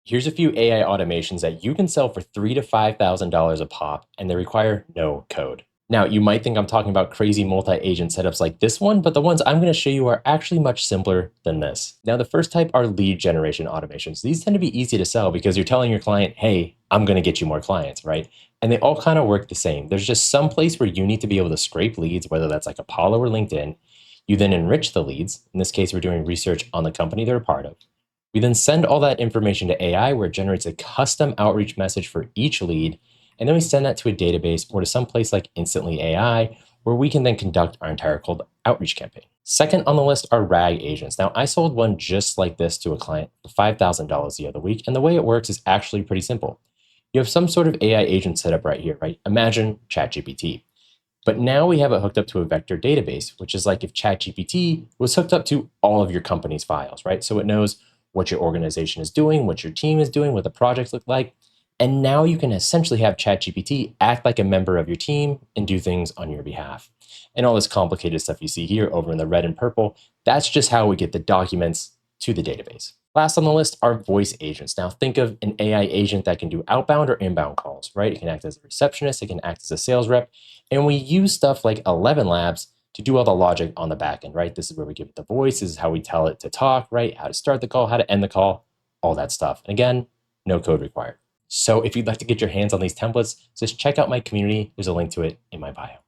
Here's a few AI automations that you can sell for $3,000 to $5,000 a pop, and they require no code. Now, you might think I'm talking about crazy multi-agent setups like this one, but the ones I'm going to show you are actually much simpler than this. Now, the first type are lead generation automations. These tend to be easy to sell because you're telling your client, hey, I'm going to get you more clients, right? And they all kind of work the same. There's just some place where you need to be able to scrape leads, whether that's like Apollo or LinkedIn. You then enrich the leads. In this case, we're doing research on the company they're a part of. We then send all that information to AI where it generates a custom outreach message for each lead. And then we send that to a database or to some place like Instantly AI, where we can then conduct our entire cold outreach campaign. Second on the list are RAG agents. Now, I sold one just like this to a client for $5,000 the other week. And the way it works is actually pretty simple. You have some sort of AI agent set up right here, right? Imagine ChatGPT. But now we have it hooked up to a vector database, which is like if ChatGPT was hooked up to all of your company's files, right? So it knows what your organization is doing, what your team is doing, what the projects look like. And now you can essentially have ChatGPT act like a member of your team and do things on your behalf. And all this complicated stuff you see here over in the red and purple, that's just how we get the documents to the database. Last on the list are voice agents. Now think of an AI agent that can do outbound or inbound calls, right? It can act as a receptionist, it can act as a sales rep. And we use stuff like 11 Labs to do all the logic on the back end, right? This is where we give it the voice, this is how we tell it to talk, right? How to start the call, how to end the call, all that stuff. And again, no code required. So if you'd like to get your hands on these templates, just check out my community. There's a link to it in my bio.